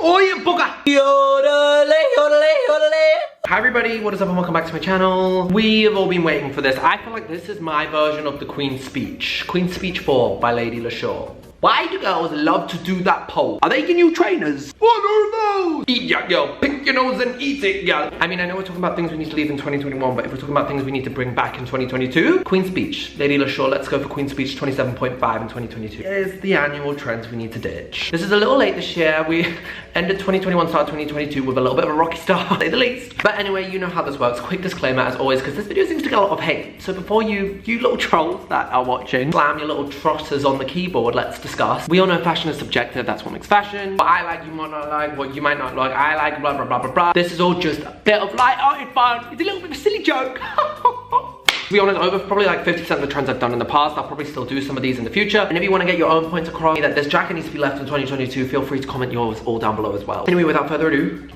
Oi, booger! Yodelay, yodelay, yodelay. Hi everybody, what is up and welcome back to my channel. We have all been waiting for this. I feel like this is my version of the Queen's Speech. Queen's Speech 4 by Lady LaShaw. Why do girls love to do that pole? Are they your new trainers? What are those? Eat ya, girl. Pick your nose and eat it, girl. I mean, I know we're talking about things we need to leave in 2021, but if we're talking about things we need to bring back in 2022, Queen's Speech. Lady LaShaw, let's go for Queen's Speech 27.5 in 2022. Is the annual trends we need to ditch. This is a little late this year. We ended 2021, started 2022 with a little bit of a rocky start, to say the least. But anyway, you know how this works. Quick disclaimer as always, because this video seems to get a lot of hate. So before you little trolls that are watching, slam your little trotters on the keyboard, let's discuss. We all know fashion is subjective, that's what makes fashion. What I like, you might not like, what you might not like, I like, blah, blah, blah, blah, blah. This is all just a bit of light-hearted fun. It's a little bit of a silly joke. To be honest, over probably like 50% of the trends I've done in the past, I'll probably still do some of these in the future. And if you want to get your own points across that this jacket needs to be left in 2022, feel free to comment yours all down below as well. Anyway, without further ado,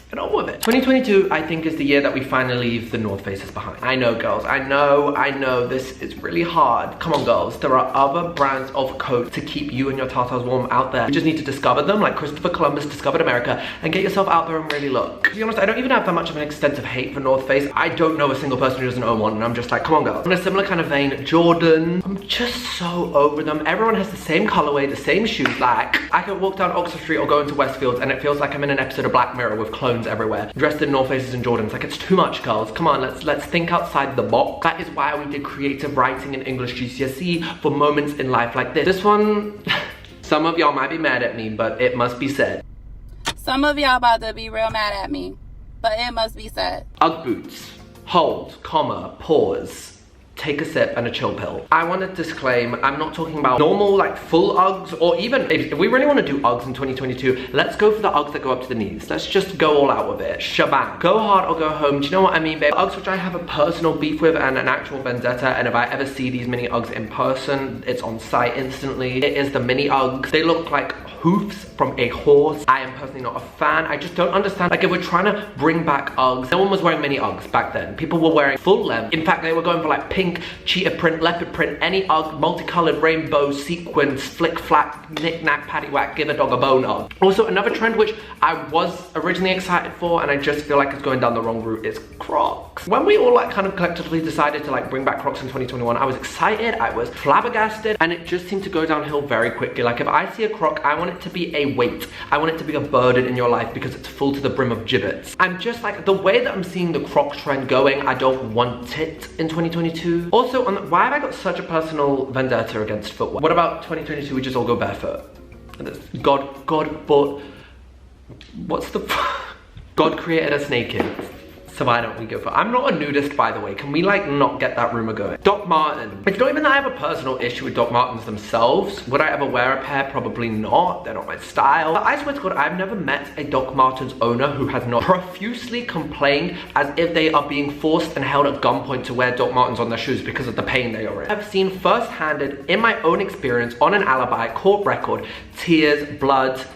get on with it. 2022, I think, is the year that we finally leave the North Faces behind. I know, girls, I know this is really hard. Come on, girls, there are other brands of coats to keep you and your tartars warm out there. You just need to discover them, like Christopher Columbus discovered America, and get yourself out there and really look. To be honest, I don't even have that much of an extensive hate for North Face. I don't know a single person who doesn't own one, and I'm just like, come on, girls. In a similar kind of vein, Jordan, I'm just so over them. Everyone has the same colorway, the same shoes. Like, I can walk down Oxford Street or go into Westfields, and it feels like I'm in an episode of Black Mirror with clones everywhere, dressed in North Faces and Jordans. Like, it's too much, girls. Come on, let's think outside the box. That is why we did creative writing in English GCSE for moments in life like this. This one, some of y'all might be mad at me, but it must be said. Some of y'all about to be real mad at me, but it must be said. Ugg boots. Hold, comma, pause. Take a sip and a chill pill. I want to disclaim, I'm not talking about normal, like, full Uggs, or even, if we really want to do Uggs in 2022, let's go for the Uggs that go up to the knees. Let's just go all out with it. Shabang. Go hard or go home. Do you know what I mean, babe? Uggs which I have a personal beef with and an actual vendetta, and if I ever see these mini Uggs in person, it's on sight instantly. It is the mini Uggs. They look like hoofs from a horse. I am personally not a fan. I just don't understand. Like, if we're trying to bring back Uggs, no one was wearing mini Uggs back then. People were wearing full length. In fact, they were going for like pink, cheetah print, leopard print, any Ugg, multicolored, rainbow, sequins, flick flack, knick knack, paddywhack, give a dog a bone Ugg. Also, another trend which I was originally excited for, and I just feel like it's going down the wrong route, is Crocs. When we all like kind of collectively decided to like bring back Crocs in 2021, I was excited, I was flabbergasted, and it just seemed to go downhill very quickly. Like, if I see a Croc, I want it to be a weight. I want it to be a burden in your life because it's full to the brim of gibbets. I'm just like, the way that I'm seeing the Croc trend going, I don't want it in 2022. Also, why have I got such a personal vendetta against footwear? What about 2022, we just all go barefoot? God bought, what's the, God created us naked. So why don't we go for, I'm not a nudist, by the way. Can we like not get that rumor going? Doc Marten. It's not even that I have a personal issue with Doc Martens themselves. Would I ever wear a pair? Probably not. They're not my style. But I swear to God, I've never met a Doc Martens owner who has not profusely complained as if they are being forced and held at gunpoint to wear Doc Martens on their shoes because of the pain they are in. I've seen first-handed, in my own experience, on an alibi, court record, tears and blood,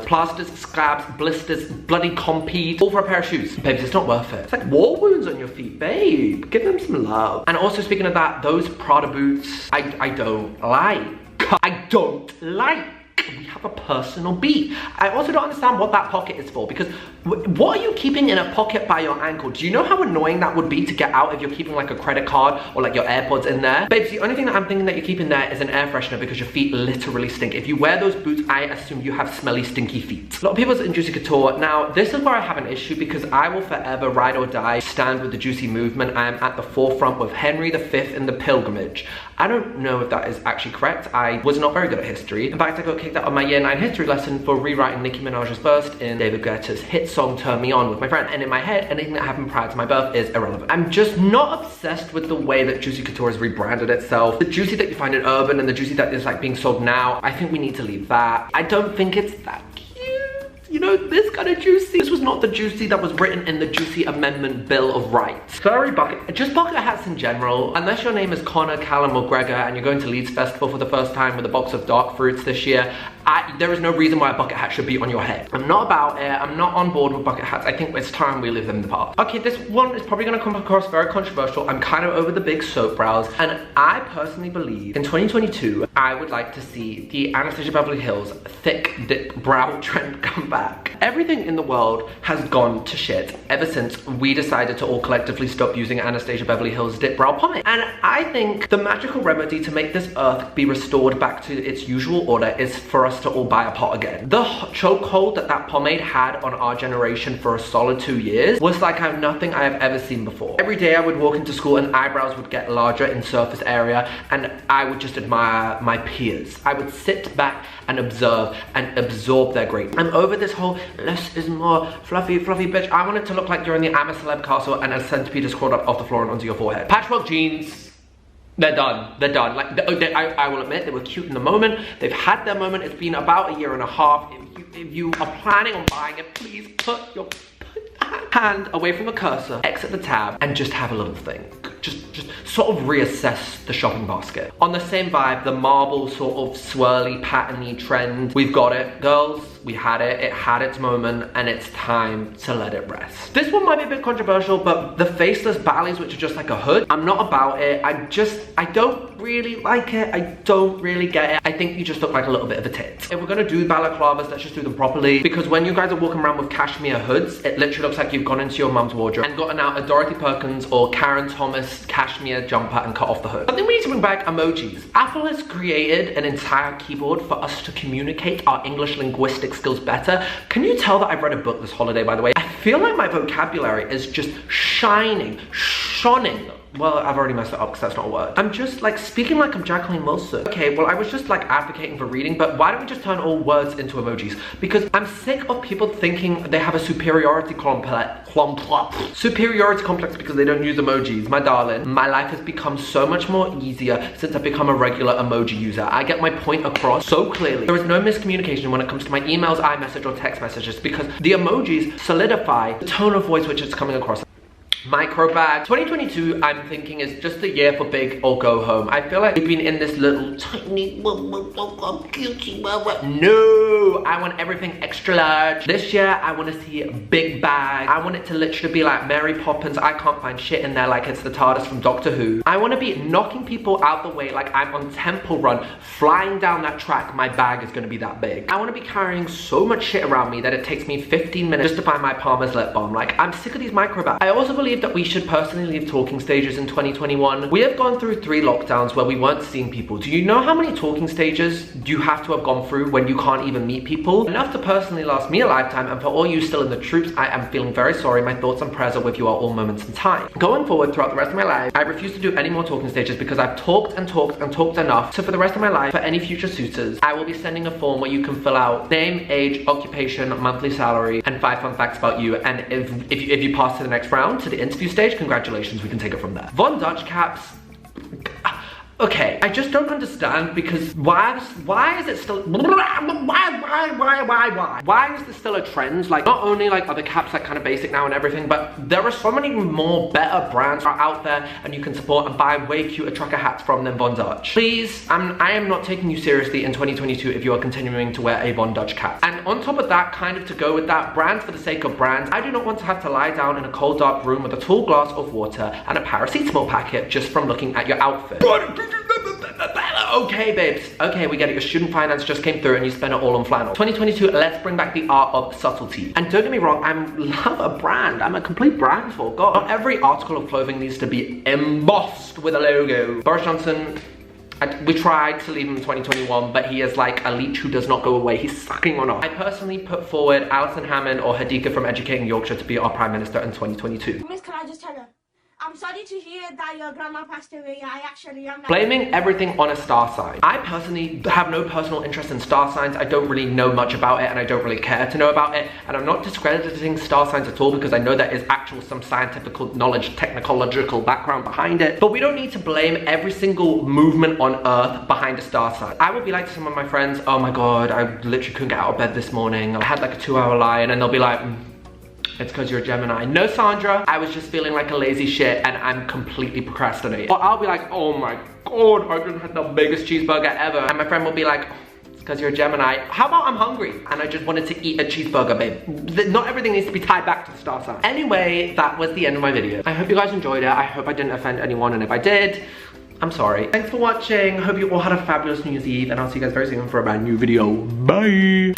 plasters, scabs, blisters, bloody compeed, all for a pair of shoes. Babes, it's not worth it. It's like war wounds on your feet, babe. Give them some love. And also, speaking of that, those Prada boots, I don't like. I don't like. We have a personal beef. I also don't understand what that pocket is for, because what are you keeping in a pocket by your ankle? Do you know how annoying that would be to get out if you're keeping like a credit card or like your AirPods in there? Babes, the only thing that I'm thinking that you're keeping there is an air freshener because your feet literally stink. If you wear those boots, I assume you have smelly, stinky feet. A lot of people's in Juicy Couture. Now, this is where I have an issue because I will forever ride or die stand with the Juicy movement. I am at the forefront with Henry V in the Pilgrimage. I don't know if that is actually correct. I was not very good at history. In fact, I got kicked out of my year 9 history lesson for rewriting Nicki Minaj's burst in David Guetta's hit song Turn Me On with my friend. And in my head, anything that happened prior to my birth is irrelevant. I'm just not obsessed with the way that Juicy Couture has rebranded itself. The Juicy that you find in Urban and the Juicy that is like being sold now, I think we need to leave that. I don't think it's that cute. You know, this kind of Juicy. This was not the Juicy that was written in the Juicy Amendment Bill of Rights. Furry bucket, just bucket hats in general. Unless your name is Connor, Callum or Gregor and you're going to Leeds Festival for the first time with a box of dark fruits this year, there is no reason why a bucket hat should be on your head. I'm not about it. I'm not on board with bucket hats. I think it's time we leave them in the past. Okay, this one is probably gonna come across very controversial. I'm kind of over the big soap brows, and I personally believe in 2022, I would like to see the Anastasia Beverly Hills thick dip brow trend come back. Everything in the world has gone to shit ever since we decided to all collectively stop using Anastasia Beverly Hills dip brow pomade. And I think the magical remedy to make this earth be restored back to its usual order is for us to all buy a pot again. The chokehold that pomade had on our generation for a solid 2 years was like nothing I have ever seen before. Every day I would walk into school and eyebrows would get larger in surface area, and I would just admire my peers. I would sit back and observe and absorb their greatness. I'm over this whole less is more fluffy bitch. I want it to look like you're in the I'm a Celeb castle and a centipede is crawled up off the floor and onto your forehead. Patchwork jeans, they're done. They're done. Like, I will admit, they were cute in the moment. They've had their moment. It's been about 1.5 years. If you are planning on buying it, please put your hand away from the cursor, exit the tab, and just have a little think. Just sort of reassess the shopping basket. On the same vibe, the marble sort of swirly, patterny trend. We've got it, girls. We had it. It had its moment, and it's time to let it rest. This one might be a bit controversial, but the faceless ballys, which are just like a hood, I'm not about it. I don't really like it. I don't really get it. I think you just look like a little bit of a tit. If we're gonna do balaclavas, let's just do them properly, because when you guys are walking around with cashmere hoods, it literally looks like you've gone into your mum's wardrobe and gotten out a Dorothy Perkins or Karen Thomas cashmere jumper and cut off the hood. I think we need to bring back emojis. Apple has created an entire keyboard for us to communicate our English linguistic skills better. Can you tell that I've read a book this holiday, by the way? I feel like my vocabulary is just shining. Well, I've already messed it up because that's not a word. I'm just like speaking like I'm Jacqueline Wilson. Okay, well, I was just like advocating for reading, but why don't we just turn all words into emojis? Because I'm sick of people thinking they have a superiority complex because they don't use emojis. My darling, my life has become so much more easier since I've become a regular emoji user. I get my point across so clearly. There is no miscommunication when it comes to my emails, iMessage, or text messages because the emojis solidify the tone of voice which it's coming across. Micro bag. 2022, I'm thinking, is just the year for big or go home. I feel like we've been in this little tiny cutesy. No, I want everything extra large. This year, I want to see a big bag. I want it to literally be like Mary Poppins. I can't find shit in there like it's the TARDIS from Doctor Who. I want to be knocking people out the way like I'm on Temple Run, flying down that track. My bag is going to be that big. I want to be carrying so much shit around me that it takes me 15 minutes just to find my Palmer's lip balm. Like, I'm sick of these micro bags. I also believe that we should personally leave talking stages in 2021. We have gone through 3 lockdowns where we weren't seeing people. Do you know how many talking stages you have to have gone through when you can't even meet people? Enough to personally last me a lifetime, and for all you still in the troops, I am feeling very sorry. My thoughts and prayers are with you at all moments in time. Going forward throughout the rest of my life, I refuse to do any more talking stages because I've talked and talked and talked enough. So for the rest of my life, for any future suitors, I will be sending a form where you can fill out name, age, occupation, monthly salary, and 5 fun facts about you. And if you pass to the next round, to the interview stage, congratulations, we can take it from there. Von Dutch caps. Okay, I just don't understand because why is it still why is this still a trend? Like, not only like are the caps like kind of basic now and everything, but there are so many more better brands are out there and you can support and buy way cuter trucker hats from than Von Dutch. Please, I am not taking you seriously in 2022 if you are continuing to wear a Von Dutch cap. And on top of that, kind of to go with that, brands for the sake of brands, I do not want to have to lie down in a cold dark room with a tall glass of water and a paracetamol packet just from looking at your outfit. Okay, babes. Okay, we get it. Your student finance just came through and you spent it all on flannel. 2022, let's bring back the art of subtlety. And don't get me wrong, I love a brand. I'm a complete brand for God. Not every article of clothing needs to be embossed with a logo. Boris Johnson, we tried to leave him in 2021, but he is like a leech who does not go away. He's sucking on us. I personally put forward Alison Hammond or Hadika from Educating Yorkshire to be our Prime Minister in 2022. Miss, can I just tell her? I'm sorry to hear that your grandma passed away. I actually am. Blaming everything on a star sign. I personally have no personal interest in star signs. I don't really know much about it and I don't really care to know about it. And I'm not discrediting star signs at all because I know there is actual some scientific knowledge, technological background behind it. But we don't need to blame every single movement on Earth behind a star sign. I will be like to some of my friends, oh my God, I literally couldn't get out of bed this morning. I had like a 2-hour lie, and they'll be like, it's because you're a Gemini. No, Sandra, I was just feeling like a lazy shit and I'm completely procrastinating. Or I'll be like, oh my God, I just had the biggest cheeseburger ever. And my friend will be like, oh, it's because you're a Gemini. How about I'm hungry and I just wanted to eat a cheeseburger, babe? Not everything needs to be tied back to the star sign. Anyway, that was the end of my video. I hope you guys enjoyed it. I hope I didn't offend anyone, and if I did, I'm sorry. Thanks for watching. Hope you all had a fabulous New Year's Eve, and I'll see you guys very soon for a brand new video. Bye.